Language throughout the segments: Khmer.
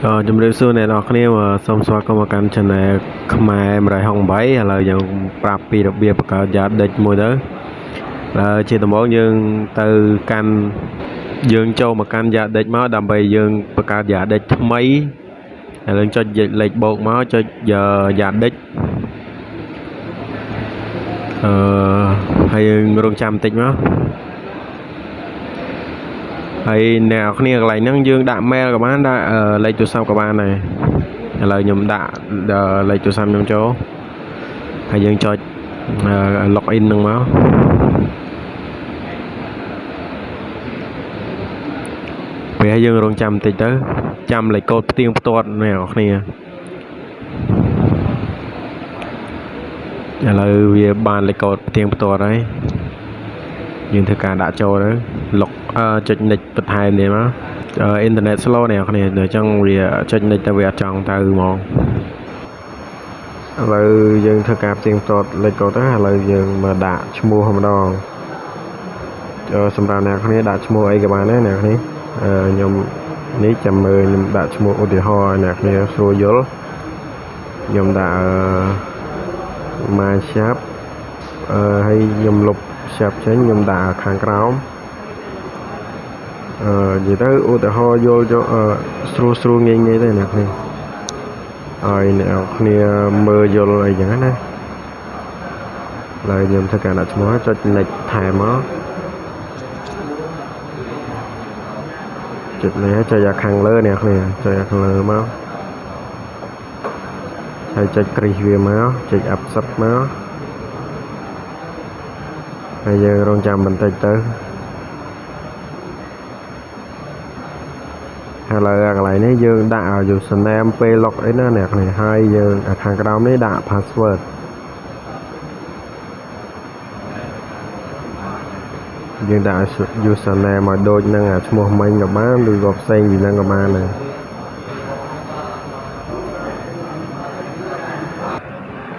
ជំរាបសួរអ្នកនរគ្នាសូមស្វាគមន៍មកកាន់ Channel ខ្មែរ168ឥឡូវយើងប្រាប់ពីរបៀបបង្កើតយ៉ាដេចមួយទៅជាដំបូងយើងទៅកាន់យើងចូលមកកាន់យ៉ាដេចមកដើម្បីយើងបង្កើតយ៉ាដេចថ្មីហើយយើងចុចលេខបូកមកចុចយ៉ាដេចហើយយើងរងចាំបន្តិចមកហើយអ្នកនរគ្នាកន្លែងហ្នឹងយើងដាក់ mail ក៏បានដាក់លេខទូរស័ព្ទក៏បានដែរឥឡូវខ្ញុំដាក់លេខទូរស័ព្ទខ្ញុំចូលហើយយើងចុច log in ហ្នឹងមកពេលយើងរងចាំបន្តិចទៅចាំលេខកូដផ្ទៀងផ្ទាត់អ្នកនរគ្នាឥឡូវវាបានលេខកូដផ្ទៀងផ្ទាត់ហើយយើងធ្វើការដាក់ចូលទៅចុច next បន្ថែមនេះមកអ៊ីនធឺណិត slow អ្នកនរគ្នាអញ្ចឹងវាចុច next ទៅវាអត់ចង់ទៅហ្មងឥឡូវយើងធ្វើការផ្ទៀងផ្ទាត់លេខកូដទៅឥឡូវយើងមកដាក់ឈ្មោះម្ដងសម្រាប់អ្នកនរគ្នាដាក់ឈ្មោះអីក៏បានដែរអ្នកនរគ្នាខ្ញុំនេះចាំមើលខ្ញុំដាក់ឈ្មោះឧទាហរណ៍អ្នកនរគ្នាស្រួលយល់ខ្ញុំដាក់my shop ហើយខ្ញុំលុប shop ចេញខ្ញុំដាក់ខាងក្រោមនិយាយទៅឧទាហរណ៍យល់ស្រួលងាយទេអ្នកនរគ្នាឲ្យអ្នកនរគ្នាមើលយល់អីចឹងណាហើយខ្ញុំធ្វើការដាក់ឈ្មោះចុច next ថែមមកចុចនេះចុចខាងលើអ្នកនរគ្នាចុចខាងលើមកហើយចុចគ្រីសវាមកចុច accept មកហើយយើងរងចាំបន្តិចទៅឥឡូវកន្លែងនេះយើងដាក់ username ពេល login ណាអ្នកនរហើយយើងខាងក្រោមនេះដាក់ password យើងដាក់ username ឲ្យដូចនឹងឈ្មោះមិញក៏បានឬក៏ផ្សេងពីនឹងក៏បានដែរ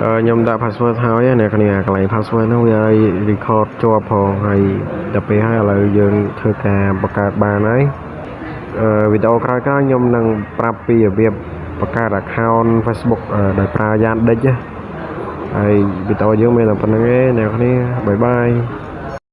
ខ្ញុំដាក់ password ហើយអ្នកគ្នាកន្លែង password ហ្នឹងវាឲ្យ record ជាប់ផងហើយដល់ពេលហើយឥឡូវយើងធ្វើការបង្កើតបានហើយវីដេអូក្រោយៗខ្ញុំនឹងប្រាប់ពីរបៀបបង្កើត account Facebook ដោយប្រើ Yandex ហើយវីដេអូយើងមានតែប៉ុណ្្នឹងទេអ្នកគ្នាបាយបាយ